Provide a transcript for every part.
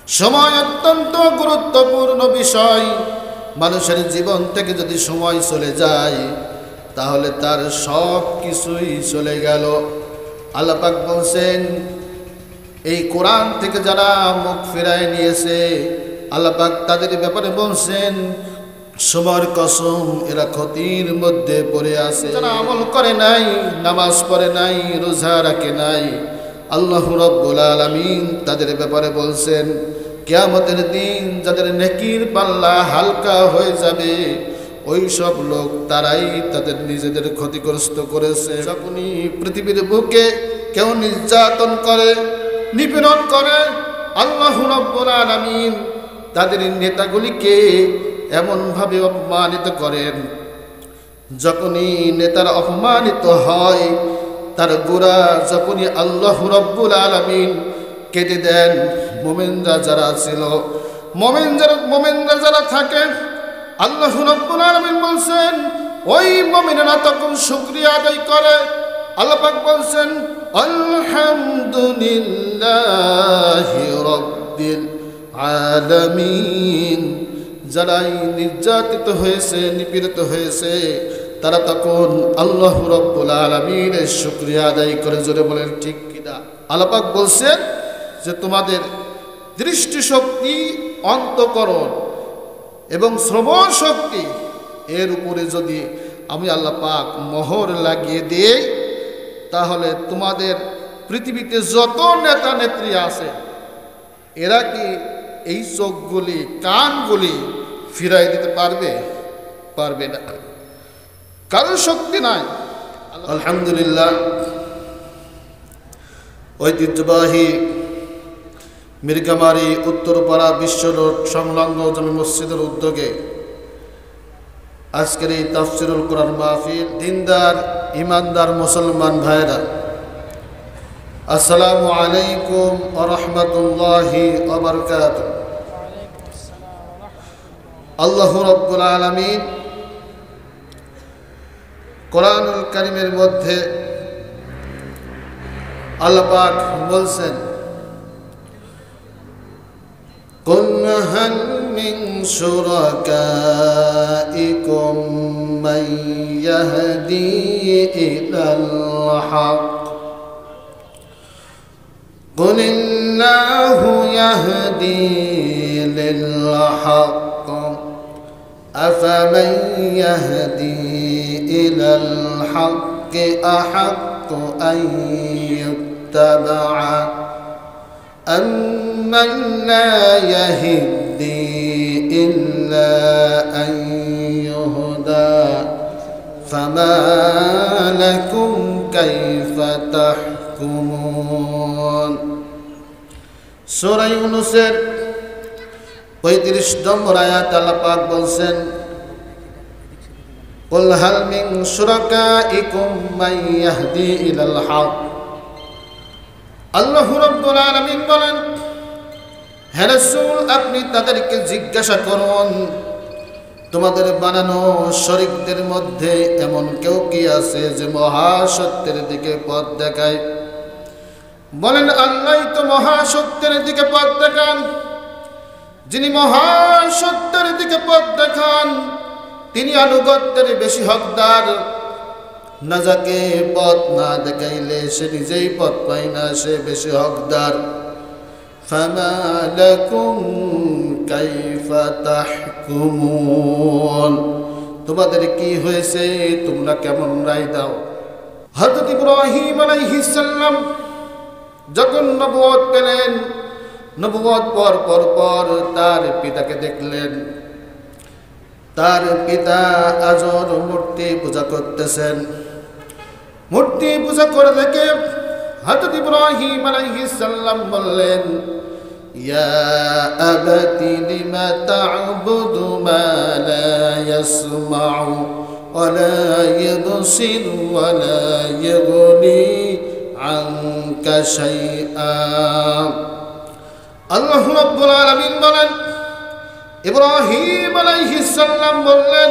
সময় অত্যন্ত গুরুত্বপূর্ণ বিষয়। মানুষের জীবন থেকে যদি সময় চলে যায় তাহলে তার সব কিছুই চলে গেল। আল্লাহ পাক বলছেন, এই কোরআন থেকে যারা মুখ ফিরায় নিয়েছে আল্লাহ পাক তাদের ব্যাপারে বলছেন, সময়ের কসম এরা ক্ষতির মধ্যে পড়ে আছে। যারা আমল করে নাই, নামাজ পড়ে নাই, রোজা রাখে নাই, আল্লাহ রাব্বুল আলামিন তাদের ব্যাপারে বলছেন, কিয়ামতের দিন যাদের নেকির পাল্লা হালকা হয়ে যাবে ওই সব লোক তারাই তাদের নিজেদের ক্ষতিগ্রস্ত করেছে। যখনই পৃথিবীর বুকে কেউ নির্যাতন করে, নিপীড়ন করে, আল্লাহ রাব্বুল আলামিন তাদের নেতাগুলিকে এমনভাবে অপমানিত করেন, যখনই নেতারা অপমানিত হয় তার গোড়া যখনই আল্লাহ রাব্বুল আলামিন কেটে দেন। মুমিনরা যারা ছিল, মুমিনরা যারা থাকে, আল্লাহ রাব্বুল আলামিন বলছেন ওই মুমিনরা তখন শুকরিয়া আদায় করে। আল্লাহ পাক বলছেন, আলহামদুলিল্লাহি রাব্বিল আলামিন। যারাই নির্যাতিত হয়েছে, নিপীড়িত হয়েছে, তারা তখন আল্লাহ রাব্বুল আলামিনের শুকরিয়া আদায় করে। জোরে বলেন ঠিক কিনা? আল্লাহ পাক বলছেন যে তোমাদের দৃষ্টিশক্তি, অন্তঃকরণ এবং শ্রবণ শক্তি এর উপরে যদি আমি আল্লাহ পাক মোহর লাগিয়ে দিই তাহলে তোমাদের পৃথিবীতে যত নেতা নেত্রী আছে এরা কি এই চোখগুলি, কানগুলি ফিরাই দিতে পারবে? পারবে না, কারোর শক্তি নাই। আলহামদুলিল্লাহ, ঐতিহ্যবাহী মির্গামারি উত্তরপাড়া বিশ্ব রোড সংলগ্ন জামে মসজিদের উদ্যোগে আজকের এই তাফসিরুল কোরআন মাহফিল, দিনদার ইমানদার মুসলমান ভাইরা, আসসালামু আলাইকুম ওয়া রাহমাতুল্লাহি ওয়া বারাকাতুহু। আল্লাহ রাব্বুল আলামিন কোরআনুল কারীমের মধ্যে আল্লাহ পাক বলছেন, কুল হাল মিন শুরাকাইকুম মান ইয়াহদি ইলাল হক قل الله يهدي للحق أفمن يهدي إلى الحق أحق أن يتبع أمن لا يهدي إلا أن يهدى فما لكم كيف تحكمون। সূরা ইউনূসের 35 নম্বর আয়াত আল্লাহ পাক বলছেন, কুল হাল মিন শুরাকাইকুম মান ইয়াহদি ইলাল হক। আল্লাহ রাব্বুল আলামিন বলেন, হে রাসূল আপনি তাদেরকে জিজ্ঞাসা করুন, তোমাদের বানানো শরীকদের মধ্যে এমন কেউ কি আছে যে মহাসত্যের দিকে পথ দেখায়? বলেন, আল্লাহই তো মহাসত্যের দিকে পথ দেখান। যিনি মহাসত্যের দিকে পথ দেখান তিনি আনুগত্যের বেশি হকদার। না যাকে পথ না দেখাইলে সে নিজেই পথ পায় না, সে বেশি হকদার। ফামা লাকুম কাইফা তাহকুমুন। তোমাদের কি হয়েছে, তোমরা কেমন রায় দাও? হযরত ইব্রাহিম আলাইহিস সালাম যখন নবুয়ত পেলেন, নবুয়ত পর তার পিতাকে দেখলেন, তার পিতা আজর মূর্তি পূজা করতেছেন। মূর্তি পূজা করে দেখে হযরত ইব্রাহিম আলাইহিস সালাম বললেন, ইয়া আবাতি লিমা তা'বুদু মা লা ইয়াসমাউ ওয়া লা ইউবসিরু ওয়া লা ইউগনি আনকা শাইআ। আল্লাহ রাব্বুল আলামিন বলেন, ইব্রাহিম আলাইহিস সালাম বললেন,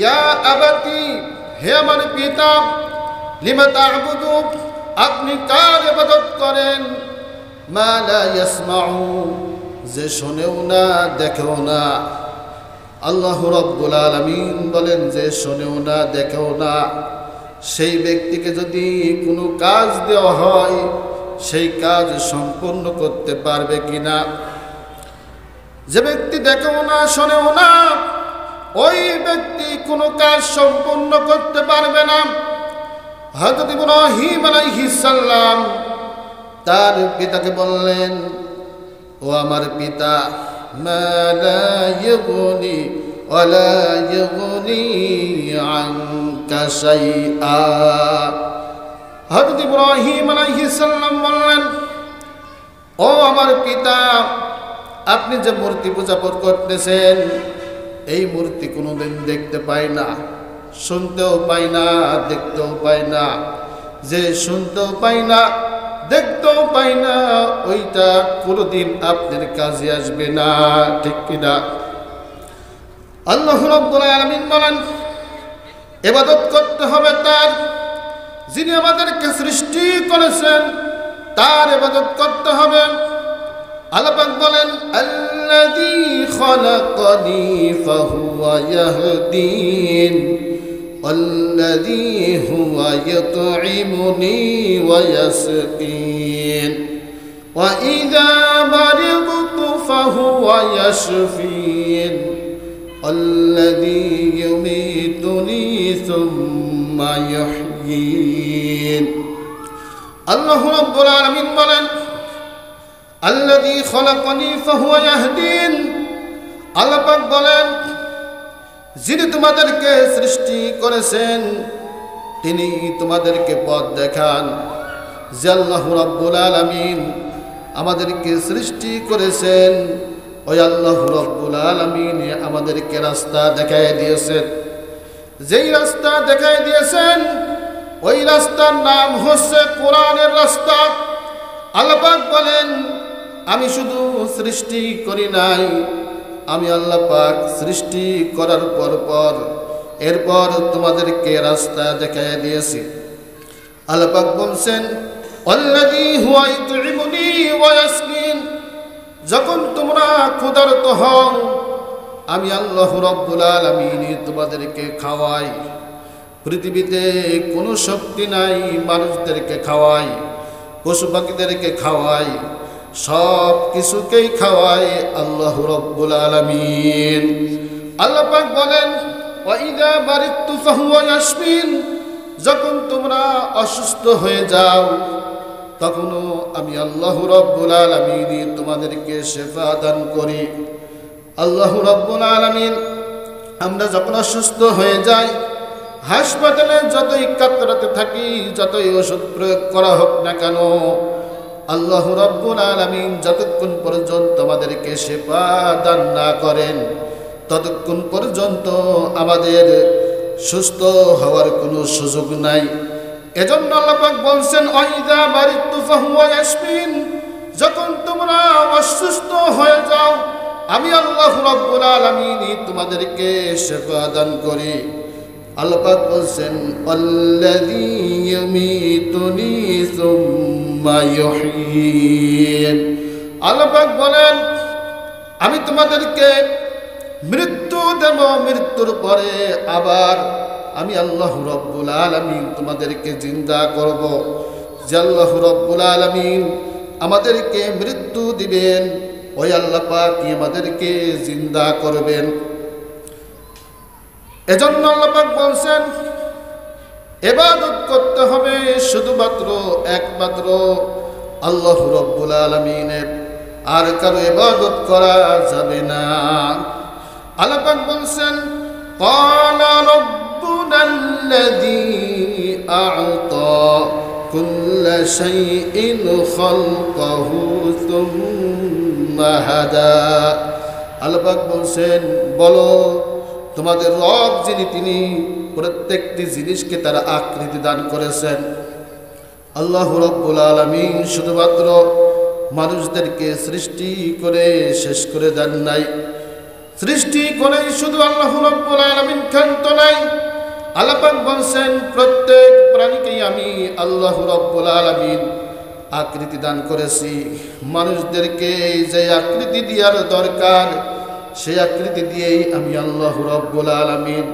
ইয়া আবাতি, হে আমার পিতা, লিমা তা'বুদু, আপনি কার ইবাদত করেন? মা লা ইয়াসমাউ, যে শোনেও না দেখেও না। আল্লাহ রাব্বুল আলামিন বলেন যে শোনেও না দেখেও না, সেই ব্যক্তিকে যদি কোনো কাজ দেওয়া হয় সেই কাজ সম্পূর্ণ করতে পারবে কিনা? যে ব্যক্তি দেখেও না শোনেও না, ওই ব্যক্তি কোনো কাজ সম্পূর্ণ করতে পারবে না। হযরত ইব্রাহিম আলাইহিস সালাম তার পিতাকে বললেন, ও আমার পিতা, মা লা ইউগনি ওয়ালা ইউগনি আনকা শাইআ। হযরত ইব্রাহিম আলাইহিস সালাম বললেন, ও আমার পিতা, আপনি যে মূর্তি পূজা করতেছেন, এই মূর্তি কোনোদিন দেখতে পাই না, শুনতেও পাই না, দেখতেও পাই না। যে শুনতেও পাই না দেখতেও পাই না, ওইটা কোনোদিন আপনার কাজে আসবে না, ঠিক কিনা? আল্লাহ রাব্বুল আলামিন বলেন, ইবাদত করতে হবে তার, যিনি আমাদেরকে সৃষ্টি করেছেন, তার ইবাদত করতে হবে। আল্লাহ পাক বলেন, আল্লাযী খালাকানি ফাহুয়া ইয়াহদিন ওয়াল্লাযী হুয়া ইউতঈমুনি ওয়া ইয়াসকিন ওয়া ইযা মারিদতু ফাহুয়া ইয়াশফিন ওয়াল্লাযী ইউমীতুনি সুম্মা ইউহয়ীন। আল্লাহ রাব্বুল আলামিন বলেন, আল্লাযী খালাকানি ফাহুয়া ইয়াহদিন। আল্লাহ পাক বলেন, যিনি তোমাদেরকে সৃষ্টি করেছেন তিনি তোমাদেরকে পথ দেখান। যে আল্লাহ রাব্বুল আলামিন আমাদেরকে সৃষ্টি করেছেন, ওই আল্লাহ রাব্বুল আলামিন আমাদেরকে রাস্তা দেখায় দিয়েছেন। যেই রাস্তা দেখায় দিয়েছেন, ওই রাস্তার নাম হচ্ছে কোরআনের রাস্তা। আল্লাহ পাক বলেন, আমি শুধু সৃষ্টি করি নাই, আমি আল্লাহ পাক সৃষ্টি করার পর এরপর তোমাদেরকে রাস্তা দেখায় দিয়েছি। আল্লাহ পাক বলছেন, আল্লাযী হুয়া ইউতঈমুনি ওয়া ইয়াসকিন। যখন তোমরা ক্ষুধার্ত হও, আমি আল্লাহ রাব্বুল আলামিন তোমাদেরকে খাওয়াই। পৃথিবীতে কোনো শক্তি নাই মানুষদেরকে খাওয়াই, পশু পাখিদেরকে খাওয়াই, সব কিছুকেই খাওয়ায় আল্লাহ রাব্বুল আলামিন। আল্লাহ পাক বলেন, ওয়া ইযা মারিদতু ফাহুয়া ইয়াশফিন। যখন তোমরা অসুস্থ হয়ে যাও, তখনও আমি আল্লাহ রাব্বুল আলামিন তোমাদেরকে শিফা দান করি। আল্লাহ রাব্বুল আলামিন, আমরা যখন অসুস্থ হয়ে যাই, হাসপাতালে যতই কাতরাতে থাকি, যতই ওষুধ প্রয়োগ করা হোক না কেন, আল্লাহ রাব্বুল আলামিন যতক্ষণ পর্যন্ত আমাদেরকে শিফা দান না করেন, ততক্ষণ পর্যন্ত আমাদের সুস্থ হওয়ার কোনো সুযোগ নাই। এজন্য আল্লাহ পাক বলছেন, ওয়াইদা মারিদতু ফাহুয়া ইয়াশফিন। যখন তোমরা অসুস্থ হয়ে যাও, আমি আল্লাহ রাব্বুল আলামিন তোমাদেরকে শিফা দান করি। আল্লাহ পাক বলছেন, আল্লাযী ইউমীতুনি সুম্মা ইউহয়ীন। আল্লাহ পাক বলেন, আমি তোমাদেরকে মৃত্যু দেব, মৃত্যুর পরে আবার আমি আল্লাহ রাব্বুল আলামিন তোমাদেরকে জিন্দা করব। যে আল্লাহ রাব্বুল আলামিন আমাদেরকে মৃত্যু দিবেন, ওই আল্লাহ পাক আমাদেরকে জিন্দা করবেন। এজন্য আল্লাহ পাক বলছেন, ইবাদত করতে হবে শুধুমাত্র একমাত্র আল্লাহ রাব্বুল আলামিনের, আর কারো ইবাদত করা যাবে না। আল্লাহ পাক বলছেন, ক্বালা রাব্বুনাল্লাযী আ'তা কুল্লা শাইইন খালকাহু সুম্মা হাদা। আল্লাহ পাক বলছেন, বলো তোমাদের রব যিনি, তিনি প্রত্যেকটি জিনিসকে তার আকৃতি দান করেছেন। আল্লাহ রাব্বুল আলামিন শুধুমাত্র মানুষদেরকে সৃষ্টি করে শেষ করে দেন নাই, সৃষ্টি করেই শুধু আল্লাহ রাব্বুল আলামিন ক্ষান্ত নাই। আল্লাহ পাক বলছেন, প্রত্যেক প্রাণীকেই আমি আল্লাহ রাব্বুল আলামিন আকৃতি দান করেছি। মানুষদেরকে যে আকৃতি দেওয়ার দরকার সেই আকৃতি দিয়েই আমি আল্লাহ রাব্বুল আলামিন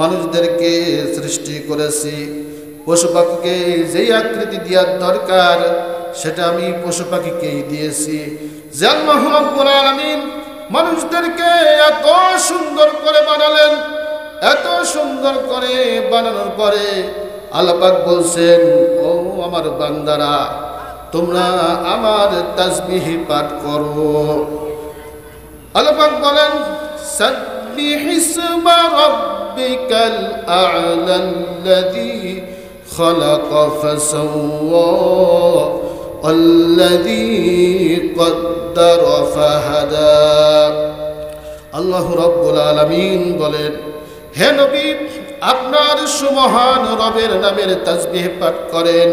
মানুষদেরকে সৃষ্টি করেছি। পশু পাখিকে যেই আকৃতি দেওয়ার দরকার সেটা আমি পশু পাখিকেই দিয়েছি। যে আল্লাহ রাব্বুল আলামিন মানুষদেরকে এত সুন্দর করে বানালেন, এত সুন্দর করে বানানোর পরে আল্লাহ পাক বলছেন, ও আমার বান্দারা, তোমরা আমার তাসবিহ পাঠ করো। আল্লাহ পাক বলেন, সাব্বিহিসমা রাব্বিকাল আ'লাল্লাযী খালাকা ফাসাওয়া আল্লাযী কদ্দারা ফাহাদা। আল্লাহ রাব্বুল আলামিন বলেন, হে নবী, আপনার সুমহান রবের নামের তাসবিহ পাঠ করেন,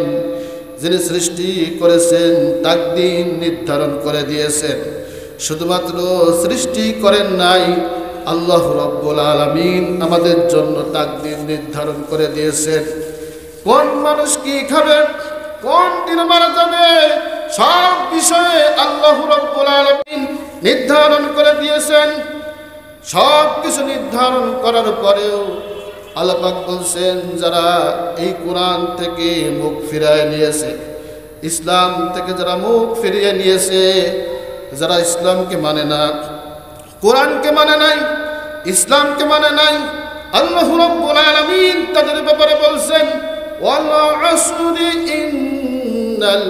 যিনি সৃষ্টি করেছেন, তাকদীর নির্ধারণ করে দিয়েছেন। শুধুমাত্র সৃষ্টি করেন নাই, আল্লাহ রাব্বুল আলামিন আমাদের জন্য তাকদীর নির্ধারণ করে দিয়েছেন। কোন মানুষ কি খাবে, কোন দিন মারা যাবে, সব বিষয়ে আল্লাহ রাব্বুল আলামিন নির্ধারণ করে দিয়েছেন। সব কিছু নির্ধারণ করার পরেও আল্লাহ পাক বলছেন, যারা এই কোরআন থেকে মুখ ফিরিয়ে নিয়েছে, ইসলাম থেকে যারা মুখ ফিরিয়ে নিয়েছে, যারা ইসলামকে মানে না, কোরআনকে মানে নাই, ইসলামকে মানে নাই, আল্লাহ রাব্বুল আলামিন তাদের ব্যাপারে বলছেন, ওয়াল আসরি ইন্নাল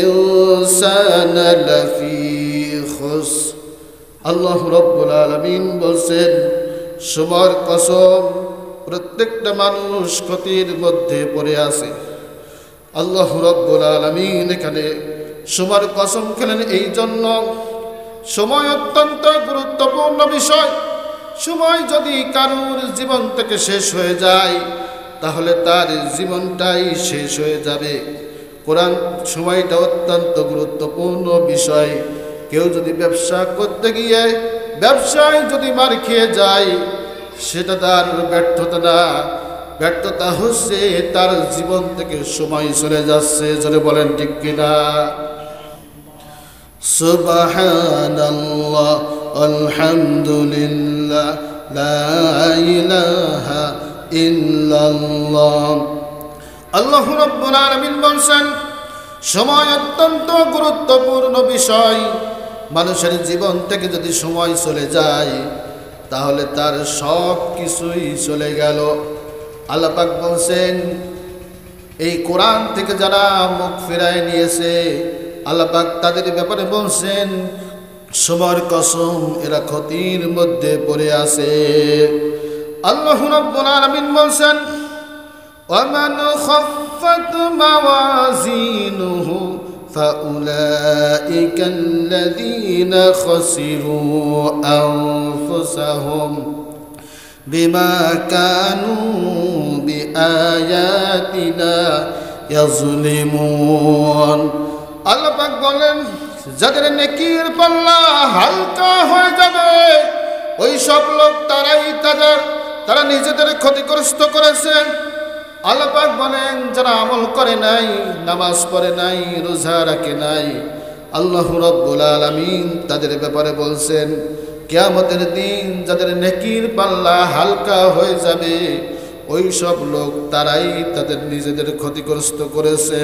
ইনসানা লাফি খুসর। আল্লাহ রাব্বুল আলামিন বলছেন, সময়ের কসম, প্রত্যেকটা মানুষ ক্ষতির মধ্যে পড়ে আছে। আল্লাহ রাব্বুল আলামিন এখানে সময়ের কসম খেলেন এই জন্য, সময় অত্যন্ত গুরুত্বপূর্ণ বিষয়। সময় যদি কারোর জীবন থেকে শেষ হয়ে যায় তাহলে তার জীবনটাই শেষ হয়ে যাবে। কোরআন সময়টা অত্যন্ত গুরুত্বপূর্ণ বিষয়। কেউ যদি ব্যবসা করতে গিয়ে ব্যবসায় যদি মার খেয়ে যায়, সেটা তার ব্যর্থতা না, ব্যর্থতা হচ্ছে তার জীবন থেকে সময় চলে যাচ্ছে। জোরে বলেন ঠিক কিনা? সুবহানাল্লাহ, আলহামদুলিল্লাহ, লা ইলাহা ইল্লাল্লাহ। আল্লাহ রাব্বুল আলামিন বলেন, সময় অত্যন্ত গুরুত্বপূর্ণ বিষয়। মানুষের জীবন থেকে যদি সময় চলে যায় তাহলে তার সব কিছুই চলে গেল। আল্লাহ পাক বলছেন, এই কোরআন থেকে যারা মুখ ফিরায় নিয়েছে, আল্লাহ পাক তাদের ব্যাপারে বলছেন, সময়ের কসম, এরা ক্ষতির মধ্যে পড়ে আছে। আল্লাহ রাব্বুল আলামিন বলছেন, ওয়ামান খাফফাত মাওয়াজিনুহু ফাউলাইকা আল্লাযীনা খাসিরু আনফুসাহুম বিমা কানু বিআয়াতিনা ইয়াজলিমুন। আল্লাহ পাক বলেন, যাদের নেকির পাল্লা হালকা হয়ে যাবে ওই সব লোক তারা নিজেদের ক্ষতিগ্রস্ত করেছে। আল্লাহ পাক বলেন, যারা আমল করে নাই, নামাজ পড়ে নাই, রোজা রাখে নাই, আল্লাহ রাব্বুল আলামিন তাদের ব্যাপারে বলছেন, কিয়ামতের দিন যাদের নেকির পাল্লা হালকা হয়ে যাবে ওই সব লোক তারাই তাদের নিজেদের ক্ষতিগ্রস্ত করেছে।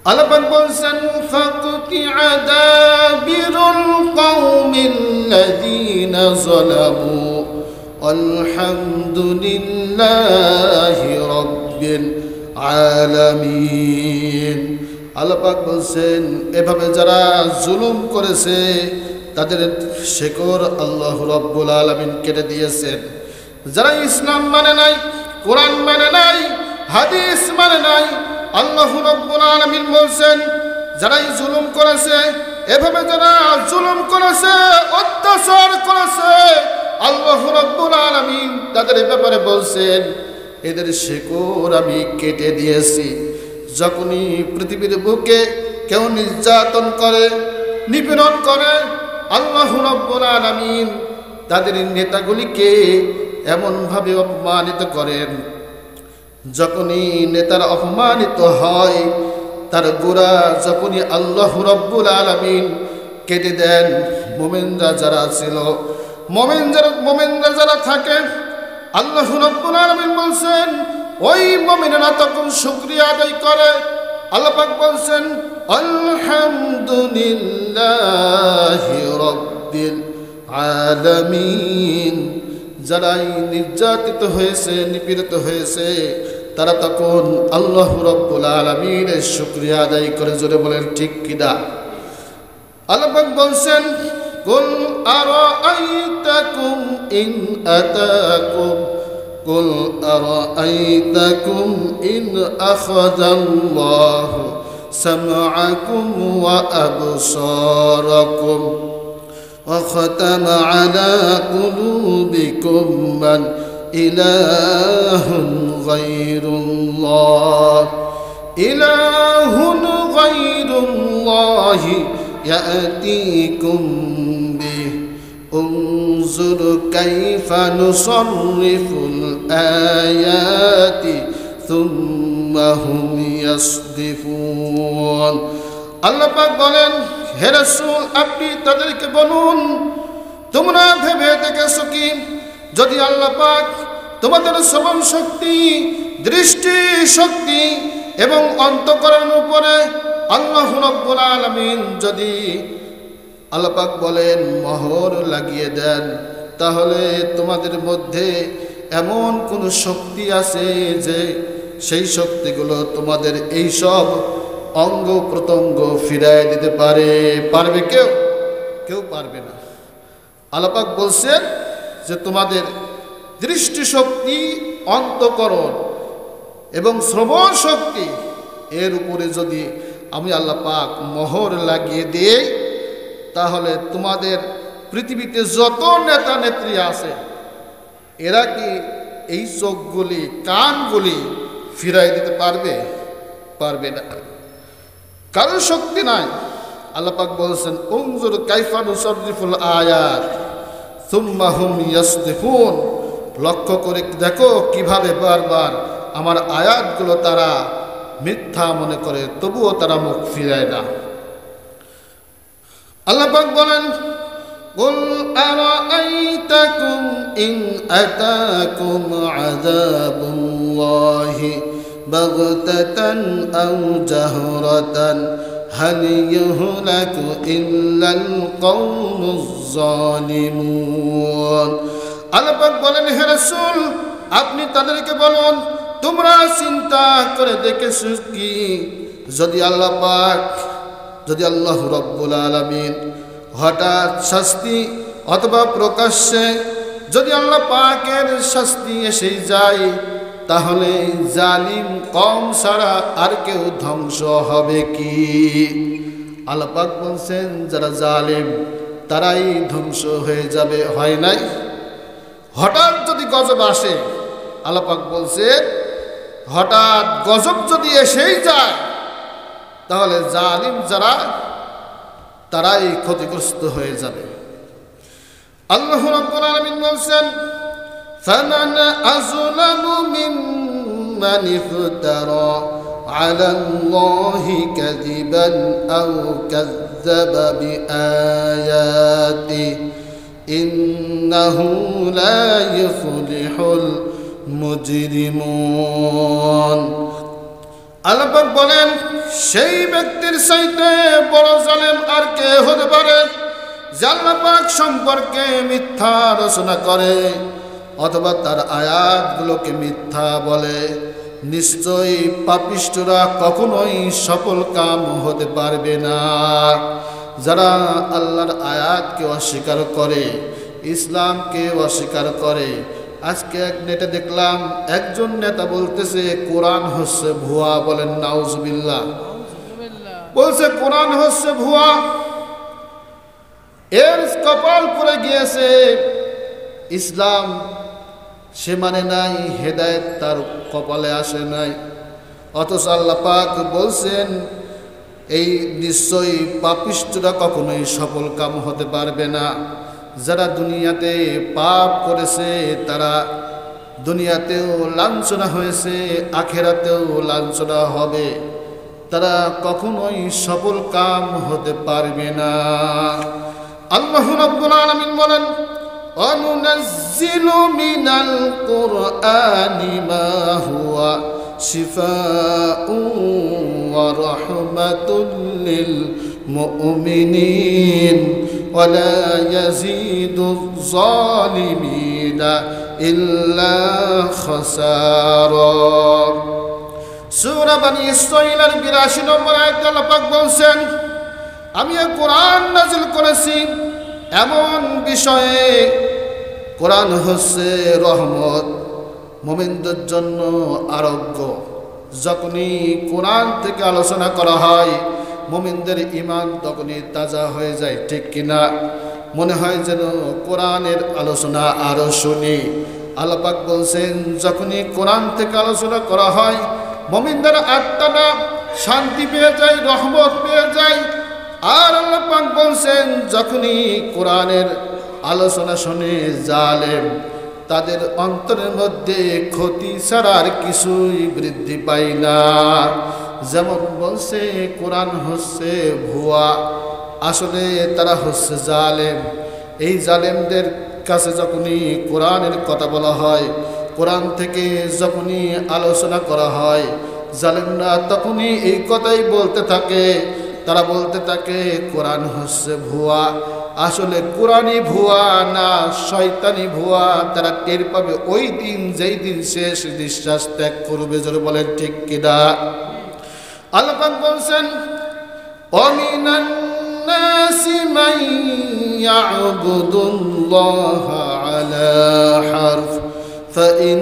আল্লাহ পাক বলছেন, ফাকুতিআ দাবিরুল কওমিল্লাযীনা যালামু আলহামদুলিল্লাহি রাব্বিল আলামিন। আল্লাহ পাক বলছেন, এভাবে যারা জুলুম করেছে তাদের শেকড় আল্লাহ রাব্বুল আলামিন কেটে দিয়েছেন। যারা ইসলাম মানে নাই, কোরআন মানে নাই, হাদিস মানে নাই, আল্লাহ রাব্বুল আলামিন বলছেন, যারাই জুলুম করেছে, এভাবে যারা জুলুম করেছে, অত্যাচার করেছে, আল্লাহ রাব্বুল আলামিন তাদের ব্যাপারে বলছেন, এদের শেকড় আমি কেটে দিয়েছি। যখনই পৃথিবীর বুকে কেউ নির্যাতন করে, নিপীড়ন করে, আল্লাহ রাব্বুল আলামিন তাদের নেতাগুলিকে এমনভাবে অপমানিত করেন, যখনই নেতারা অপমানিত হয় তার গোড়া যখনই আল্লাহ রাব্বুল আলামিন কেটে দেন, মুমিনরা যারা ছিল, মুমিনরা যারা থাকে, আল্লাহ রাব্বুল আলামিন বলছেন ওই মুমিনরা তখন শুকরিয়া আদায় করে। আল্লাহ পাক বলছেন আলহামদুলিল্লাহি রাব্বিল আলামিন। যারাই নির্যাতিত হয়েছে, নিপীড়িত হয়েছে, তারা তখন আল্লাহ রাব্বুল আলামিনের শুকরিয়া আদায় করে। জোরে বলেন ঠিক কিনা? আল্লাহ পাক বলছেন কুল আরাআইতাকুম ইন আতাকুম কুল আরাআইতাকুম ইন আখাযাল্লাহু সামআকুম ওয়া আবসারাকুম ওয়া খাতামা আলা কুলুবিকুম মান ইলাহুন গায়রুল্লাহ ইলাহুন গায়রুল্লাহি يأتيكم به انظر كيف نصرف الآيات ثم هم يصدفون। আল্লাহ পাক বলেন হে রাসূল আপনি তাদেরকে বলুন তোমরা ভেবে দেখেছো কি যদি আল্লাহ পাক তোমাদের শ্রবণ শক্তি, দৃষ্টি শক্তি এবং অন্তঃকরণ উপরে আল্লাহ রাব্বুল আলামিন যদি আল্লাহ পাক বলেন মোহর লাগিয়ে দেন, তাহলে তোমাদের মধ্যে এমন কোন শক্তি আছে যে সেই শক্তিগুলো তোমাদের এই সব অঙ্গ প্রত্যঙ্গ ফিরায় দিতে পারে? পারবে কেউ? কেউ পারবে না। আল্লাহ পাক বলছেন যে তোমাদের দৃষ্টি শক্তি, অন্তঃকরণ এবং শ্রবণ শক্তি এর উপরে যদি আমি আল্লাহ পাক মোহর লাগিয়ে দেই, তাহলে তোমাদের পৃথিবীতে যত নেতা নেত্রী আছে এরা কি এই চোখগুলি, কানগুলি ফিরাই দিতে পারবে? পারবে না, কারো শক্তি নাই। আল্লাহ পাক বলছেন উনজুর কাইফা নুসাররিফুল আয়াত সুম্মা হুম ইয়াসদিফুন। লক্ষ্য করে দেখো কিভাবে বারবার আমার আয়াতগুলো তারা মিথ্যা মনে করে, তবুও তারা মুখ ফিরায় না। আল্লাহ পাক বলেন কুল আরাআইতাকুম ইন আতাকুম আযাবুল্লাহি বাগতাতান আও জাহরাতান হাল ইহলাকু ইল্লাল কওমুজ জালিমুন। আল্লাহ পাক বলেন হে রাসূল আপনি তাদেরকে বলুন তোমরা চিন্তা করে দেখেছো কি যদি আল্লাহ পাক, যদি আল্লাহ রাব্বুল আলামিন হঠাৎ শাস্তি অথবা প্রকাশ্যে যদি আল্লাহ পাকের শাস্তি এসে যায়, তাহলে জালিম কওম ছাড়া আর কেউ ধ্বংস হবে কি? আল্লাহ পাক বলছেন যারা জালিম তারাই ধ্বংস হয়ে যাবে, হয় নাই? হঠাৎ যদি গজব আসে, আল্লাহ পাক বলছে হঠাৎ গজব যদি এসেই যায়, তাহলে জালিম যারা তারাই ক্ষতিগ্রস্ত হয়ে যাবে। আল্লাহ রাব্বুল আলামিন বলছেন ফামান আযলামু মিম্মান ইফতারা আলা আল্লাহি কাযিবান আও কাযযাবা বিআয়াতি ইন্নাহু লা ইফলিহুল মুজরিমুন। আল্লাহ পাক বলেন সেই ব্যক্তির চাইতে বড় জালেম আর কে হতে পারে যে আল্লাহ পাক সম্পর্কে মিথ্যা রচনা করে অথবা তার আয়াতগুলোকে মিথ্যা বলে। নিশ্চয়ই পাপিষ্ঠরা কখনোই সফল কাম হতে পারবে না। যারা আল্লাহর আয়াতকে অস্বীকার করে, ইসলামকে অস্বীকার করে। আজকে এক নেটে দেখলাম একজন নেতা বলতেছে কোরআন হচ্ছে ভুয়া। বলেন নাউজুবিল্লাহ। বলছে কোরআন হচ্ছে ভুয়া। এর কপাল পড়ে গিয়েছে, ইসলাম সে মানে নাই, হেদায়েত তার কপালে আসে নাই। অথচ আল্লাহ পাক বলছেন এই নিশ্চয়ই পাপিষ্ঠরা কখনোই সফল কাম হতে পারবে না। যারা দুনিয়াতে পাপ করেছে তারা দুনিয়াতেও লাঞ্ছনা হয়েছে, আখেরাতেও লাঞ্ছনা হবে। তারা কখনোই সফল কাম হতে পারবে না। আল্লাহ রাব্বুল আলামিন বলেন, অনুনাজ্জিলু মিনাল কুরআনি মা হুয়া শিফাউন ওয়া রাহমাতুল লিল মুমিনিন ওয়া লা ইয়াজিদুয যালিমিনা ইল্লা খাসারা। সূরা বনী ইসরাঈলের ৮২ নম্বর আয়াতে আল্লাহ পাক বলেন, আমি এই কোরআন নাযিল করেছি এমন বিষয়ে, কোরআন হচ্ছে রহমত, মুমিনদের জন্য আরোগ্য। যখনই কোরআন থেকে আলোচনা করা হয় মুমিনদের ঈমান তখনই তাজা হয়ে যায়, ঠিক কিনা? মনে হয় যেন কোরআনের আলোচনা আরো শুনি। আল্লাহ পাক বলছেন, যখনই কোরআন থেকে আলোচনা করা হয় মুমিনদের আত্মাটা শান্তি পেয়ে যায়, রহমত পেয়ে যায়। আর আল্লাহ পাক বলছেন, যখনই কোরআনের আলোচনা শুনে জালেম তাদের অন্তরের মধ্যে ক্ষতি ছাড়া আর কিছুই বৃদ্ধি পায় না। যেমন বলছে কোরআন হচ্ছে ভুয়া, আসলে তারা হচ্ছে জালেম। এই জালেমদের কাছে যখনই কোরআনের কথা বলা হয়, কোরআন থেকে যখনই আলোচনা করা হয়, জালেমরা তখনই এই কথাই বলতে থাকে। তারা বলতে থাকে কোরআন হচ্ছে ভুয়া। আসলে কোরআনই ভুয়া না শয়তানি ভুয়া, তারা টের পাবে ওই দিন, যেই দিন শেষ নিঃশ্বাস ত্যাগ করবে। জোরে বলেন ঠিক কিনা? আল্লাহ পাক বলছেন, ওয়ামিনান নাসি মান ইয়াবুদুল্লাহা আলা হারফ فإن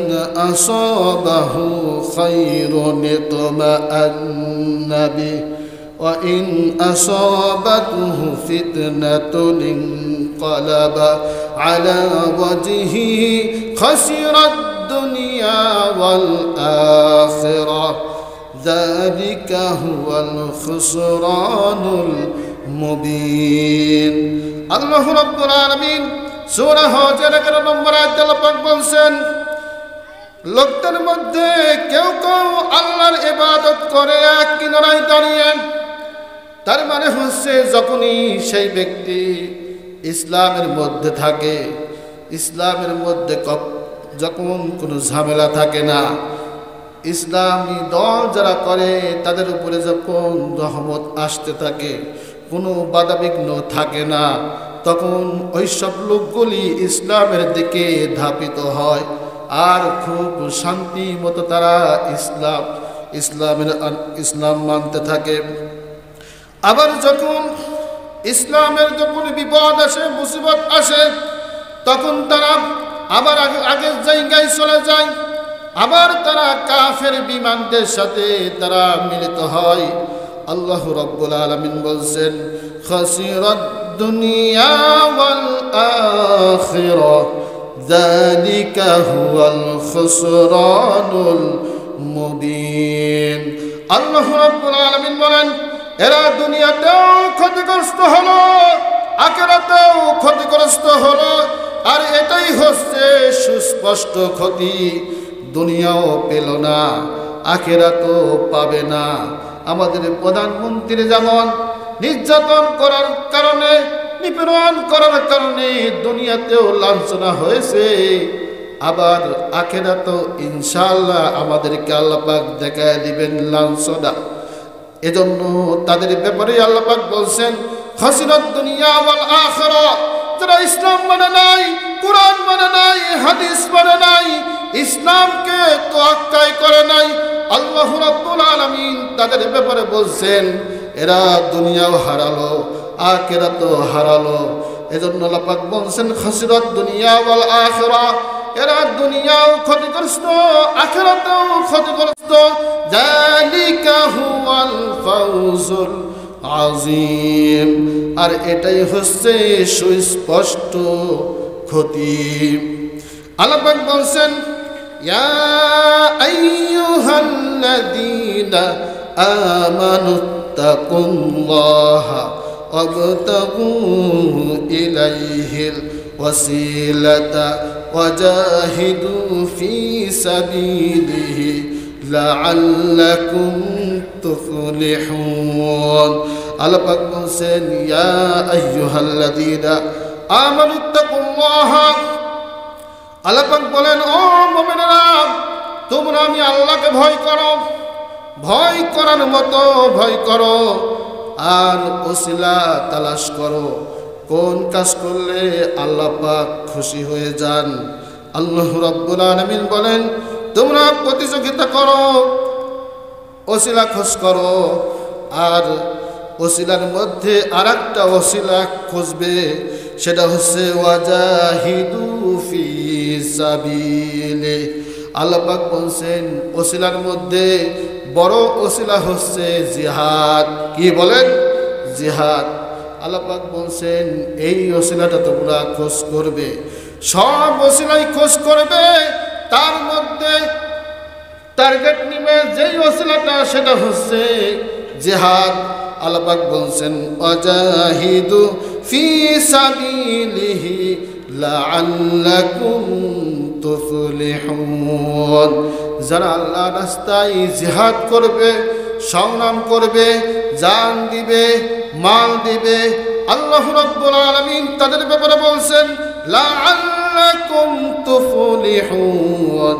أصابه خير اطمأن به وإن أصابته فتنة انقلب على وجهه خسر الدنيا والآخرة ذلك هو الخسران المبين। الله رب العالمين সূরা হজের 11 নম্বর আয়াতে আল্লাহ পাক বলেন, লোকদের মধ্যে কেউ কেউ আল্লাহর ইবাদত করে এক কিনারায় দাঁড়িয়ে। তার মানে হচ্ছে যখনই সেই ব্যক্তি ইসলামের মধ্যে থাকে, ইসলামের মধ্যে যখন কোনো ঝামেলা থাকে না, ইসলামী দল যারা করে তাদের উপরে যখন রহমত আসতে থাকে, কোনো বাধাবিঘ্ন থাকে না, তখন ওই সব লোকগুলি ইসলামের দিকে ধাবিত হয় আর খুব শান্তি মতো তারা ইসলাম মানতে থাকে। আবার যখন ইসলামের যখন বিপদ আসে, মুসিবত আসে, তখন তারা আবার আগের জায়গায় চলে যায়। আবার তারা কাফের বিমানদের সাথে তারা মিলিত হয়। আল্লাহ রাব্বুল আলামিন বলছেন, খাসিরাদ দুনিয়া ওয়াল আখিরাহ যালিকা হুয়াল খুসরানুল মুবিন। আল্লাহ রাব্বুল আলামিন বলেন, এরা দুনিয়াতেও ক্ষতিগ্রস্ত হলো, আখিরাতেও ক্ষতিগ্রস্ত হলো। আর এটাই হচ্ছে সুস্পষ্ট ক্ষতি। দুনিয়াও পেল না, আখিরাতও পাবে না। আমাদের প্রধানমন্ত্রী যেমন নির্যাতন করার কারণে, নিপীড়ন করার কারণে দুনিয়াতেও লাঞ্ছনা হয়েছে, আবার আখিরাতেও ইনশাআল্লাহ আমাদেরকে আল্লাহ পাক দেখায় দিবেন লাঞ্ছনা। এজন্য তাদের ব্যাপারে আল্লাহ পাক বলছেন, খাসিরাত দুনিয়া ওয়াল আখিরাহ। যারা ইসলাম মানে নাই, কোরআন মানে নাই, হাদিস মানে নাই, ইসলামকে তোয়াক্কাই করে নাই, আল্লাহ রাব্বুল আলামিন তাদের ব্যাপারে বলছেন এরা দুনিয়াও হারালো, আখিরাতও হারালো। এজন্য আল্লাহ পাক বলছেন, খাসিরাত দুনিয়া ওয়াল আখিরাহ। এরা দুনিয়াও ক্ষতিগ্রস্ত, আখিরাতেও ক্ষতিগ্রস্ত। যালিকা হুয়াল ফাউজুল আযীম। আর এটাই হচ্ছে সুস্পষ্ট ক্ষতি। আল্লাহ পাক বলছেন, ইয়া আইয়ুহাল্লাযীনা আমানুত্তাকুল্লাহা ওয়াবতাগু ইলাইহিল ওয়াসিলাতা ওয়াজাহিদু ফি সাবিলিহি লাআল্লাকুম তুফলিহুন। আল্লাহ পাক বলেন ইয়া আইয়ুহাল্লাযীনা আমানুত্তাকুল্লাহ। আল্লাহ পাক বলেন ও মুমিনেরা তোমরা আমি আল্লাহকে ভয় করো, ভয় করার মতো ভয় করো আর ওসিলা তালাশ করো কোন কাজ করলে আল্লাহ পাক খুশি হয়ে যান। আল্লাহ রাব্বুল আলামিন বলেন তোমরা প্রতিযোগিতা করো, ওসিলা খোঁজ করো আর ওসিলার মধ্যে আরেকটা ওসিলা খুঁজবে, সেটা হচ্ছে ওয়াজাহিদু ফি সাবিলি। আল্লাহ পাক বলছেন ওসিলার মধ্যে বড় ওসিলা হচ্ছে জিহাদ। কি বলেন? জিহাদ। আল্লাহ পাক বলছেন এই ওসিলাটা তোমরা খোঁজ করবে, সব ওসিলাই খোঁজ করবে, তার মধ্যে টার্গেট নিবে যেই ওসিলাটা সেটা হচ্ছে জিহাদ। আল্লাহ পাক বলছেন ওয়াজাহিদু ফি সাবিলিহি লাআল্লাকুম তুফলিহুন। যারা আল্লাহর রাস্তায় জিহাদ করবে, সংগ্রাম করবে, জান দিবে, মাল দিবে, আল্লাহ রাব্বুল আলামিন তাদের ব্যাপারে বলছেন লাআল্লাকুম তুফলিহুন,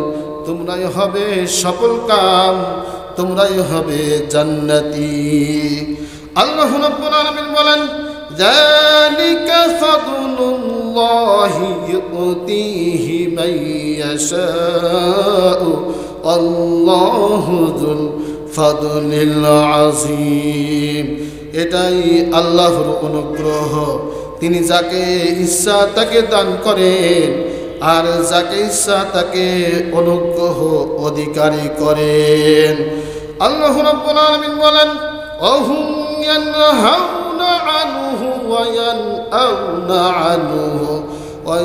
তোমরাই হবে সফল কাম, তোমরাই হবে জান্নাতি। আল্লাহ রাব্বুল আলামিন বলেন যালিকা ফাদলুল্লাহি ইউতিহি মান ইয়াশাউ আল্লাহু যুল ফাদলিল আযীম। এটাই আল্লাহর অনুগ্রহ, তিনি যাকে ইচ্ছা তাকে দান করেন আর যাকে ইচ্ছা তাকে অনুগ্রহ অধিকারী করেন। আল্লাহ রাব্বুল আলামিন বলেন ওহুম ইয়ানহাউনা আনহু ওয়া ইয়ানআউনা আনহু ওয়া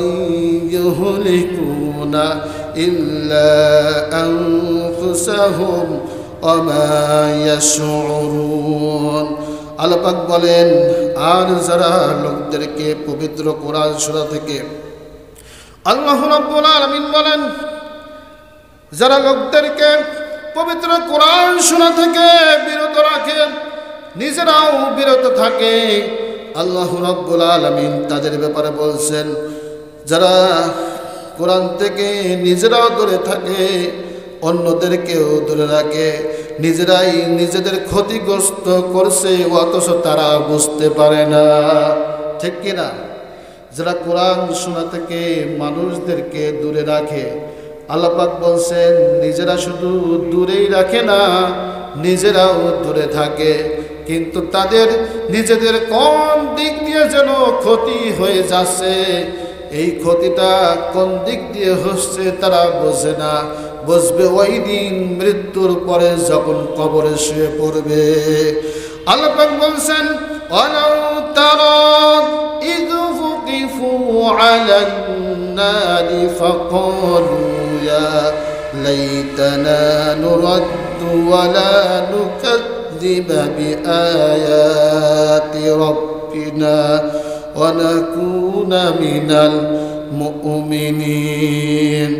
ইউহলিকুনা ইল্লা আনফুসাহুম ওয়া মা ইয়াশউরুন। আল্লাহ পাক বলেন আর যারা লোকদেরকে পবিত্র কোরআন সূরা থেকে, আল্লাহ রাব্বুল আলামিন বলেন যারা লোকদেরকে পবিত্র কোরআন শোনা থেকে বিরত রাখে, নিজেরাও বিরত থাকে, আল্লাহ রাব্বুল আলামিন তাদের ব্যাপারে বলছেন যারা কোরআন থেকে নিজেরাও দূরে থাকে, অন্যদেরকেও দূরে রাখে, নিজেরাই নিজেদের ক্ষতিগ্রস্ত করছে অথচ তারা বুঝতে পারে না। ঠিক কিনা? যারা কোরআন শোনা থেকে মানুষদেরকে দূরে রাখে, আল্লাহ পাক বলছেন নিজেরা শুধু দূরেই রাখে না, নিজেরাও দূরে থাকে, কিন্তু তাদের নিজেদের কোন দিক দিয়ে যেন ক্ষতি হয়ে যাচ্ছে, এই ক্ষতিটা কোন দিক দিয়ে হচ্ছে তারা বোঝে না। বুঝবে ওই দিন মৃত্যুর পরে যখন কবরে শুয়ে পড়বে। আল্লাহ পাক বলছেন ওয়ালাউ তারা ইয ফুকিফু আলান নারি ফাকালু ইয়া লাইতানা নুরাদ্দু ওয়া লা নুকাযযিবা বিআয়াতি রাব্বিনা ওয়া নাকুনা মিনাল মুমিনিন।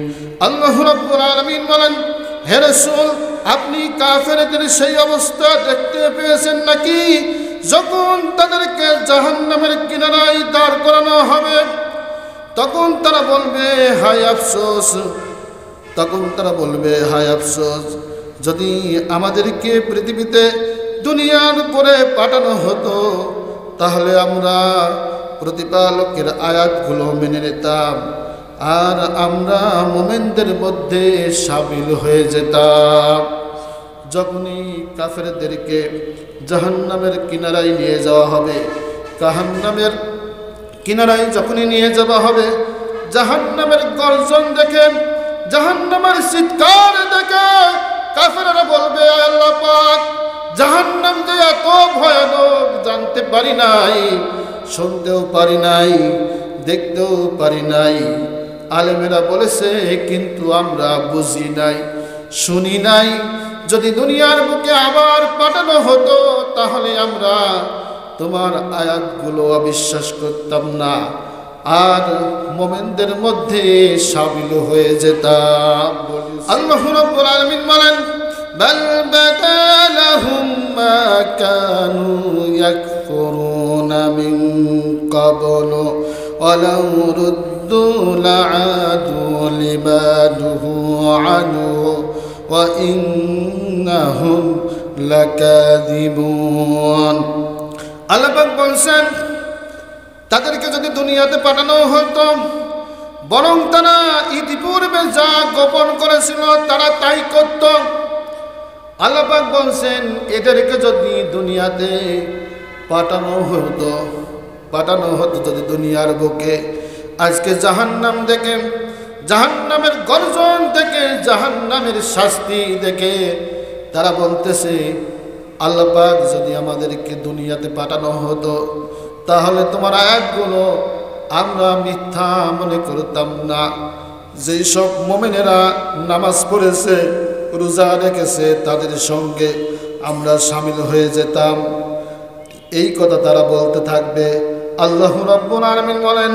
আল্লাহ রাব্বুল আলামিন বলেন হে রাসূল আপনি কাফেরদের সেই অবস্থা দেখতে পেয়েছেন নাকি যখন তাদেরকে জাহান্নামের কিনারায় দাঁড় করানো হবে, তখন তারা বলবে হায় আফসোস, তখন তারা বলবে হায় আফসোস, যদি আমাদেরকে পৃথিবীতে দুনিয়ার উপরে পাঠানো হতো তাহলে আমরা প্রতিপালকের আয়াতগুলো মেনে নিতাম আর আমরা মুমিনদের মধ্যে শামিল হয়ে যেতাম। যখনই কাফেরদেরকে জাহান্নামের কিনারায় নিয়ে যাওয়া হবে, জাহান্নামের কিনারায় যখনই নিয়ে যাওয়া হবে, জাহান্নামের গর্জন দেখে, জাহান্নামের চিৎকার দেখে কাফেররা বলবে আল্লাহ পাক জাহান্নাম যে এত ভয়ানক জানতে পারি নাই, শুনতেও পারি নাই, দেখতেও পারি নাই। আলেমেরা বলেছে কিন্তু আমরা বুঝি নাই, শুনি নাই। যদি দুনিয়ার বুকে আবার পাঠানো হতো তাহলে আমরা তোমার আয়াতগুলো অবিশ্বাস করতাম না আর মুমিনদের মধ্যে শামিল হয়ে যেতাম। আল্লাহ রাব্বুল আলামিন বলেন বাল বাদালাহুম ما كانوا يكفرون من قبل ولو ردوا لعادوا لما نهوا عنه وإنهم লাকাযিবুন। আল্লাহ পাক বলেন তাদেরকে যদি দুনিয়াতে পাঠানো হতো বরং তারা ইতিপূর্বে যা গোপন করেছিল তারা তাই করত। আল্লাহ পাক বলেন এদেরকে যদি দুনিয়াতে পাঠানো হতো যদি দুনিয়ার বুকে আজকে জাহান্নাম দেখে, জাহান্নামের গর্জন থেকে, জাহান্নামের শাস্তি দেখে তারা বলতেছে আল্লাহ পাক যদি আমাদেরকে দুনিয়াতে পাঠানো হতো তাহলে তোমার আয়াতগুলো আমরা মিথ্যা মনে করতাম না। যেই সব মুমিনেরা নামাজ পড়েছে, রোজা রেখেছে, তাদের সঙ্গে আমরা শামিল হয়ে যেতাম। এই কথা তারা বলতে থাকবে। আল্লাহ রাব্বুল আলামিন বলেন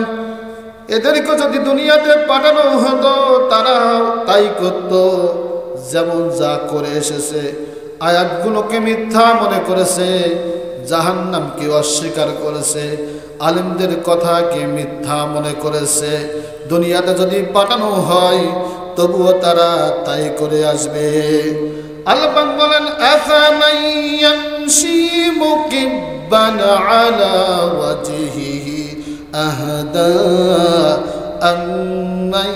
এদেরকে যদি দুনিয়াতে পাঠানো হতো তারা তাই করত, যেমন যা করে এসেছে। আয়াতগুলোকে মিথ্যা মনে করেছে, জাহান্নামকে অস্বীকার করেছে, আলেমদের কথাকে মিথ্যা মনে করেছে। দুনিয়াতে যদি পাঠানো হয় তবুও তারা তাই করে আসবে। আল্লাহ পাক বলেন আফামান ইয়ামশি মুকিব্বান আলা ওয়াজহিহি আহদা আম্মান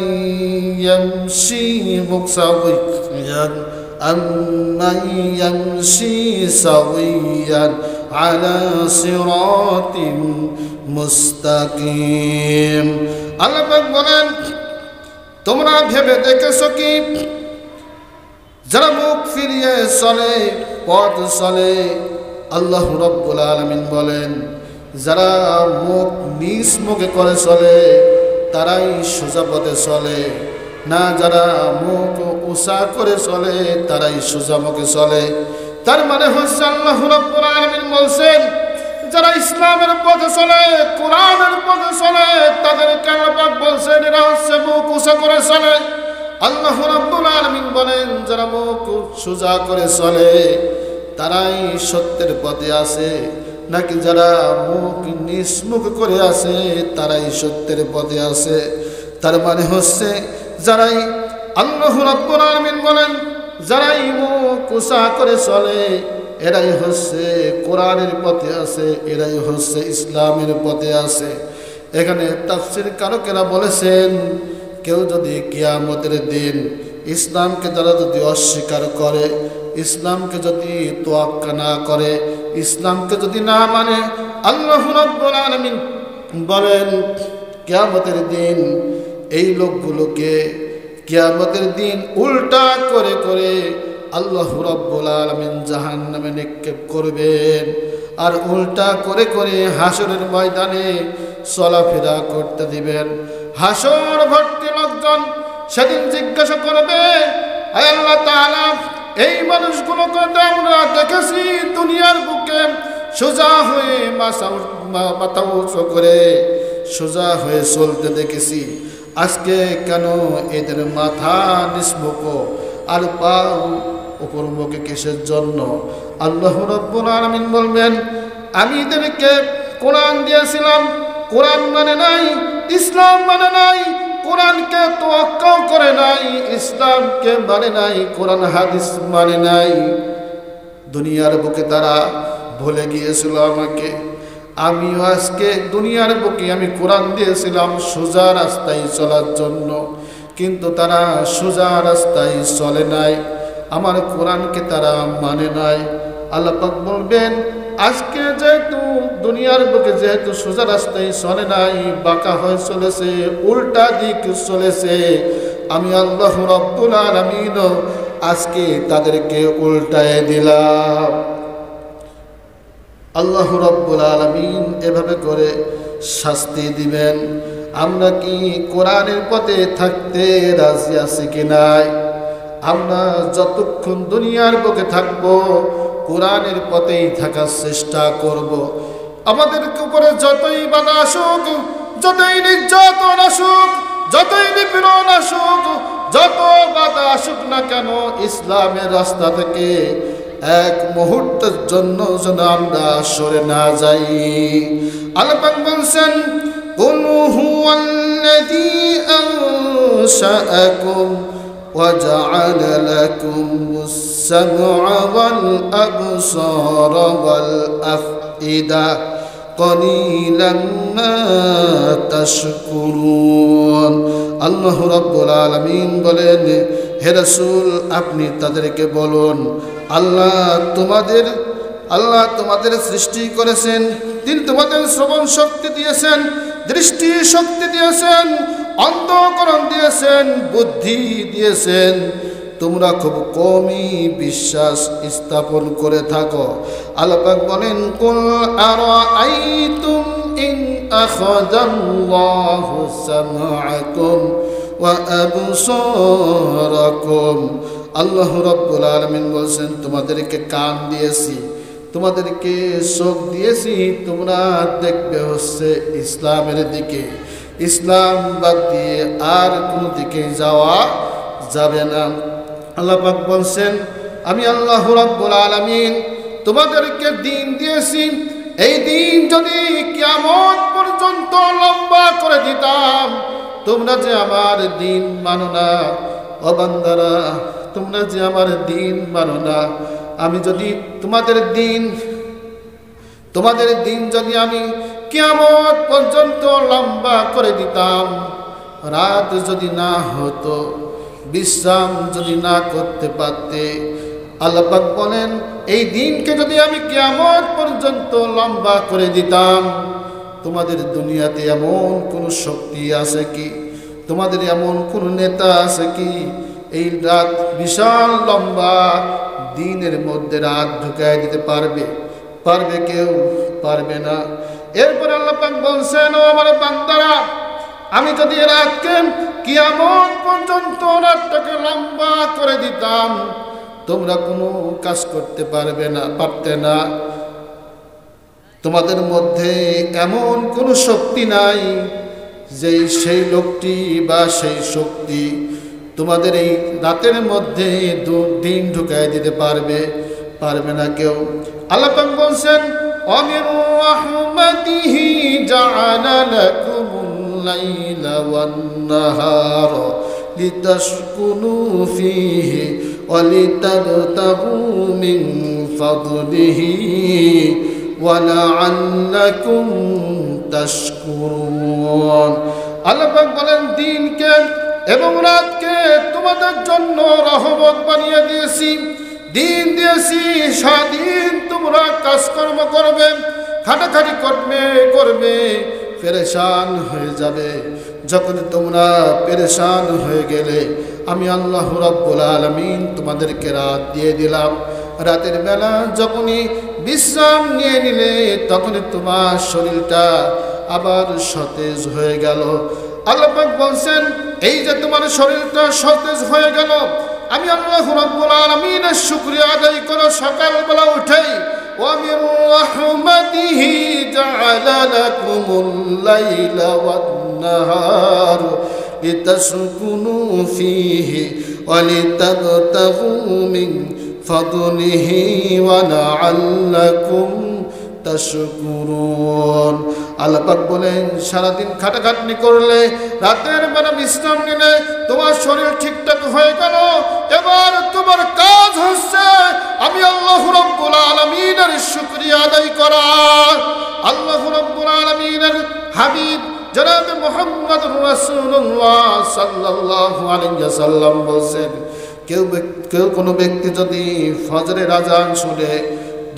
ইয়ামশি মুকসাওয়িয়ান আম্মান ইয়ামশি সাওয়িয়ান আলা সিরাতিন মুস্তাকিম। আল্লাহ পাক বলেন তোমরা ভেবে দেখেছো কি যারা মুখ ফিরিয়ে চলে, পথ চলে, আল্লাহ রাব্বুল আলামিন বলেন যারা মুখ নিজ মুখে করে চলে তারাই সোজা পথে চলে না, যারা মুখ উঁচা করে চলে তারাই সোজা মুখে চলে। তার মানে হচ্ছে আল্লাহ রাব্বুল আলামিন বলছেন যারা ইসলামের পথে চলে, কোরআনের পথে চলে, তাদেরকে আল্লাহ পাক বলছেন এরা হচ্ছে মুখ উঁচা করে চলে। আল্লাহ রাব্বুল আলামিন বলেন যারা মুখ সোজা করে চলে তারাই সত্যের পথে আছে, নাকি যারা মুখ নিষ্মুখ করে আছে তারাই সত্যের পথে আছে। তার মানে হচ্ছে যারাই আল্লাহ রাব্বুল আলামিন বলেন যারাই মুখ উঁচা করে চলে এরাই হচ্ছে কোরআনের পথে আছে, এরাই হচ্ছে ইসলামের পথে আছে। এখানে তাফসীর কারকেরা বলেছেন কেউ যদি কিয়ামতের দিন ইসলামকে যারা যদি অস্বীকার করে, ইসলামকে যদি তোয়াক্কা না করে, ইসলামকে যদি না মানে, আল্লাহ রাব্বুল আলামিন বলেন কিয়ামতের দিন এই লোকগুলোকে কিয়ামতের দিন উল্টা করে করে আল্লাহ রাব্বুল আলামিন জাহান্নামে নিক্ষেপ করবেন, আর উল্টা করে করে হাসরের ময়দানে চলাফেরা করতে দিবেন। হাসর ভর্তি লোকজন সেদিন জিজ্ঞাসা করবে আল্লাহ তাআলা এই মানুষগুলোকে তো আমরা দেখেছি দুনিয়ার বুকে সোজা হয়ে মাথা উঁচু করে সোজা হয়ে চলতে দেখেছি, আজকে কেন এদের মাথা নিষ্মুখ আর পা উপরমুখে কিসের জন্য? আল্লাহ রাব্বুল আলামিন বলবেন আমি এদেরকে কোরআন দিয়েছিলাম, কোরআন মানে নাই, ইসলাম মানে নাই, কোরআনকে তোয়াক্কা করে নাই, ইসলামকে মানে নাই, কোরআন হাদিস মানে নাই। দুনিয়ার বুকে তারা ভুলে গিয়েছিল আমাকে। আমিও আজকে দুনিয়ার বুকে আমি কোরআন দিয়েছিলাম সোজা রাস্তায় চলার জন্য, কিন্তু তারা সোজা রাস্তায় চলে নাই, আমার কোরআনকে তারা মানে নাই। আল্লাহ পাক বলবেন আজকে যেহেতু দুনিয়ার বুকে যেহেতু সোজা রাস্তায় চলে নাই, বাঁকা হয়ে চলেছে, উল্টা দিক চলেছে, আমি আল্লাহ রাব্বুল আলামিন আজকে তাদেরকে উল্টায় দিলাম। আল্লাহ রাব্বুল আলামিন এভাবে করে শাস্তি দিবেন। আমরা কি কোরআনের পথে থাকতে রাজি আছি কি নাই? আমরা যতক্ষণ দুনিয়ার বুকে থাকব কোরআনের পথেই থাকার চেষ্টা করব। আমাদের উপরে যতই বাধা আসুক, যতই নির্যাতন আসুক, যতই নিপীড়ন আসুক, যত বাধা আসুক না কেন, ইসলামের রাস্তা থেকে এক মুহূর্তের জন্য যেন আমরা সরে না যাই। আল্লাহ পাক বলছেন কুল হুয়াল্লাযী আনশাআকুম ওয়া জাআলা লাকুমুস সামআ ওয়াল আবসারা ওয়াল আফইদা কলিলাম মা তাশকুরুন। আল্লাহ রাব্বুল আলামিন বলেন, হে রাসূল আপনি তাদেরকে বলুন, আল্লাহ তোমাদের সৃষ্টি করেছেন, তিনি তোমাদের শ্রবণ শক্তি দিয়েছেন, দৃষ্টি শক্তি দিয়েছেন, অন্তঃকরণ দিয়েছেন, বুদ্ধি দিয়েছেন। তোমরা খুব কমই বিশ্বাস স্থাপন করে থাকো। আল্লাহ পাক বলেন কুল আরাআইতুম ইন আখাযাল্লাহু সামআকুম ওয়া আবসারাকুম। আল্লাহ রাব্বুল আলামিন বলেন তোমাদেরকে কান দিয়েছি, তোমাদেরকে চোখ দিয়েছি, তোমরা দেখবে হচ্ছে ইসলামের দিকে। ইসলাম বাদ দিয়ে আর কোনো দিকে যাওয়া যাবে না। আল্লাহ পাক বলছেন আমি আল্লাহ রাব্বুল আলামিন তোমাদেরকে দিন দিয়েছি, এই দিন যদি কিয়ামত পর্যন্ত লম্বা করে দিতাম, তোমরা যে আমার দিন মানো না, ও বান্দারা তোমরা যে আমার দিন মানো না, আমি যদি তোমাদের দিন যদি আমি কিয়ামত পর্যন্ত লম্বা করে দিতাম, রাত যদি না হতো, বিশ্রাম যদি না করতে পারতে, আল্লাহ পাক বলেন এই দিনকে যদি আমি কিয়ামত পর্যন্ত লম্বা করে দিতাম, তোমাদের দুনিয়াতে এমন কোনো শক্তি আছে কি, তোমাদের এমন কোনো নেতা আছে কি এই রাত বিশাল লম্বা দিনের মধ্যে রাত ঢুকায় দিতে পারবে? কেউ পারবে না। এরপর আল্লাহ পাক বলছেন ও আমার বান্দারা, আমি যদি রাতকে কিয়ামত পর্যন্ত রাতটাকে লম্বা করে দিতাম, তোমরা কোনো কাজ করতে পারতে না। তোমাদের মধ্যে এমন কোনো শক্তি নাই যে সেই লোকটি বা সেই শক্তি তোমাদের এই রাতের মধ্যে দিন ঢুকায় দিতে পারবে না কেউ। আল্লাহ পাক বলছেন আমির রাহমাতিহি জাআলা লাকুমুল লাইলা ওয়ান নাহারা লিতাসকুনু ফীহি ওয়া লিতাবতাগু মিন ফাদলিহি ওয়া লাআল্লাকুম তাশকুরুন। আল্লাহ পাক বলেন দিনকে এবং রাতকে তোমাদের জন্য রহমত বানিয়ে দিয়েছি, দিন দিয়েছি, সারাদিন তোমরা কাজকর্ম করবে, খাটাখাটি করবে, পেরেশান হয়ে যাবে। যখন তোমরা পেরেশান হয়ে গেলে আমি আল্লাহ রাব্বুল আলামিন তোমাদেরকে রাত দিয়ে দিলাম। রাতের বেলা যখনই বিশ্রাম নিয়ে নিলে তখনই তোমার শরীরটা আবার সতেজ হয়ে গেল। আল্লাহ পাক বলছেন এই যে তোমার শরীরটা সতেজ হয়ে গেল, আমি আল্লাহ রাব্বুল আলামিনের শুকরিয়া আদায় করো। সকালবেলা উঠেই ওয়া মির রাহমাতিহি জাআলা লাকুমুল লাইলা ওয়ান নাহার লিতাসকুনু ফীহি ওয়া লিতাবতাগু মিন ফাদলিহি ওয়া লাআল্লাকুম তাশকুরুন। আল্লাহ পাক বলেন সারাদিন খাটাখাটনি করলে, রাতের বেলা বিশ্রাম নিলে তোমার শরীর ঠিকঠাক হয়ে গেল। এবার তোমার কাজ হচ্ছে আমি আল্লাহ রাব্বুল আলামিনের শুকরিয়া আদায় করা। আল্লাহ রাব্বুল আলামিনের হাবিব জনাব মুহাম্মদুর রাসূলুল্লাহ সাল্লাল্লাহু আলাইহি ওয়াসাল্লাম বলেন কেউ কোনো ব্যক্তি যদি ফজরের আযান শুনে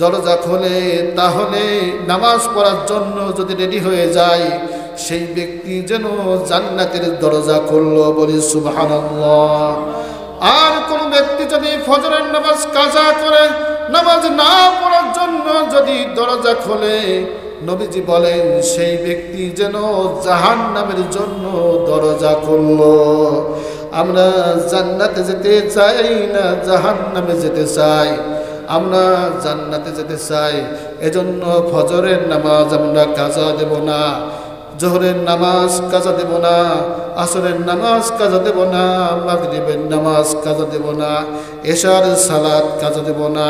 দরজা খোলে, তাহলে নামাজ পড়ার জন্য যদি রেডি হয়ে যায়, সেই ব্যক্তি যেন জান্নাতের দরজা খুললো, বলি সুবহানাল্লাহ। আর কোন ব্যক্তি যদি ফজরের নামাজ কাজা করে নামাজ না পড়ার জন্য যদি দরজা খোলে, নবীজি বলেন সেই ব্যক্তি যেন জাহান্নামের জন্য দরজা খুললো। আমরা জান্নাতে যেতে চাই না জাহান্নামে যেতে চাই? আমরা জান্নাতে যেতে চাই, এজন্য ফজরের নামাজ আমরা কাজা দেব না, জোহরের নামাজ কাজা দেব না, আসরের নামাজ কাজা দেব না, মাগরিবের নামাজ কাজা দেব না, এশার সালাত কাজা দেব না,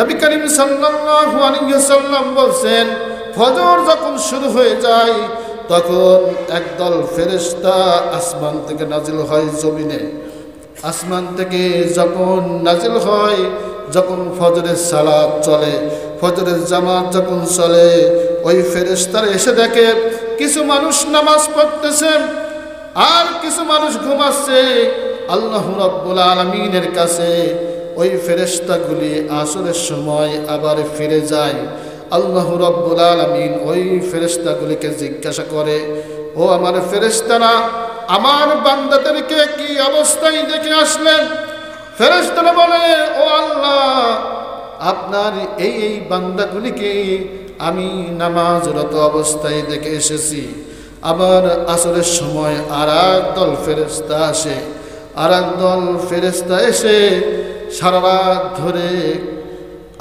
নবী করিম সাল্লাল্লাহু আলাইহি ওয়াসাল্লাম বলেন ফজর যখন শুরু হয়ে যায় তখন একদল ফেরেশতা আসমান থেকে নাজিল হয় জমিনে। আসমান থেকে যখন নাজিল হয়, যখন ফজরের সালাত চলে, ফজরের জামাত যখন চলে, ওই ফেরেশতারা এসে দেখে কিছু মানুষ নামাজ পড়তেছে আর কিছু মানুষ ঘুমাচ্ছে। আল্লাহ রাব্বুল আলামিনের কাছে ওই ফেরেশতাগুলি আসরের সময় আবার ফিরে যায়। আল্লাহ রাব্বুল আলামিন ওই ফেরেশতাগুলিকে জিজ্ঞাসা করে, ও আমার ফেরেশতারা, আমার বান্দাদেরকে কি অবস্থায় দেখে আসলেন? ফেরেশতারা বলে, ও আল্লাহ, আপনার এই বান্দাগুলিকে আমি নামাজরত অবস্থায় দেখে এসেছি। আবার আসরের সময় আর একদল ফেরেশতা আসে, আর একদল ফেরেশতা এসে সারা রাত ধরে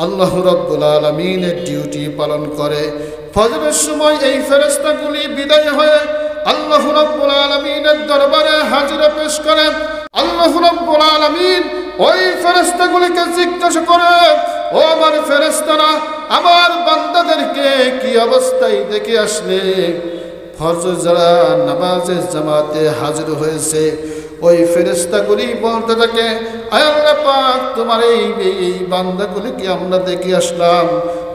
আল্লাহ রাব্বুল আলামিনের ডিউটি পালন করে। ফজরের সময় এই ফেরেশতাগুলি বিদায় হয়ে আল্লাহ রাব্বুল আলামিনের দরবারে হাজিরা পেশ করেন। আল্লাহ রাব্বুল আলামিন ওই ফেরেশতাগুলিকে জিজ্ঞাসা করে, ও আমার ফেরেশতারা, আমার বান্দাদেরকে কি অবস্থায় দেখে আসলে? ফজর যারা নামাজের জামাতে হাজির হয়েছে ওই ফেরেশতাগুলি বলতে থাকে, আয় আল্লাহ পাক, তোমার এই বান্দাগুলিকে আমরা দেখে আসলাম,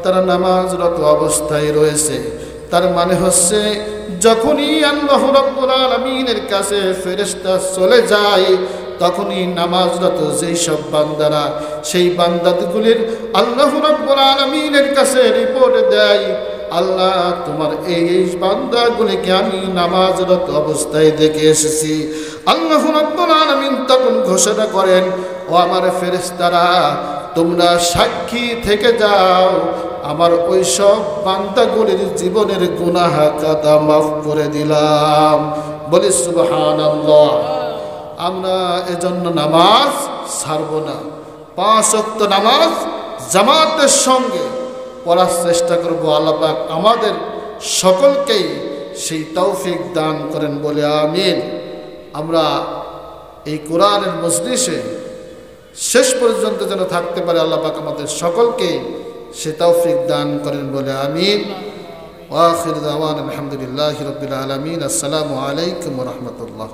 তারা নামাজরত অবস্থায় রয়েছে। তার মানে হচ্ছে যখনই আল্লাহ রাব্বুল আলামিনের কাছে ফেরেশতা চলে যায় তখনই নামাজরত যেই সব বান্দারা, সেই বান্দাগুলির আল্লাহ রাব্বুল আলামিনের কাছে রিপোর্ট দেয়, আল্লাহ তোমার এই বান্দাগুলিকে আমি নামাজরত অবস্থায় দেখে এসেছি। আল্লাহ রাব্বুল আলামিন তখন ঘোষণা করেন, ও আমার ফেরেশতারা, তোমরা সাক্ষী থেকে যাও, আমার ওই সব বান্দাগুলির জীবনের গুনাহ খাতা মাফ করে দিলাম। বলি সুবহানাল্লাহ। আমরা এজন্য নামাজ ছাড়ব না। 5 ওয়াক্ত নামাজ জামাতের সঙ্গে পড়ার চেষ্টা করব। আল্লাহ পাক আমাদের সকলকেই সেই তৌফিক দান করেন বলে আমিন। আমরা এই কোরআনের মজলিসে শেষ পর্যন্ত যেন থাকতে পারে, আল্লাহ পাক আমাদের সকলকে সে তৌফিক দান করেন বলে আমিন। ওয়া আখির দাওয়ানা আলহামদুলিল্লাহি রাব্বিল আলামিন। আসসালামু আলাইকুম ওয়া রাহমাতুল্লাহ।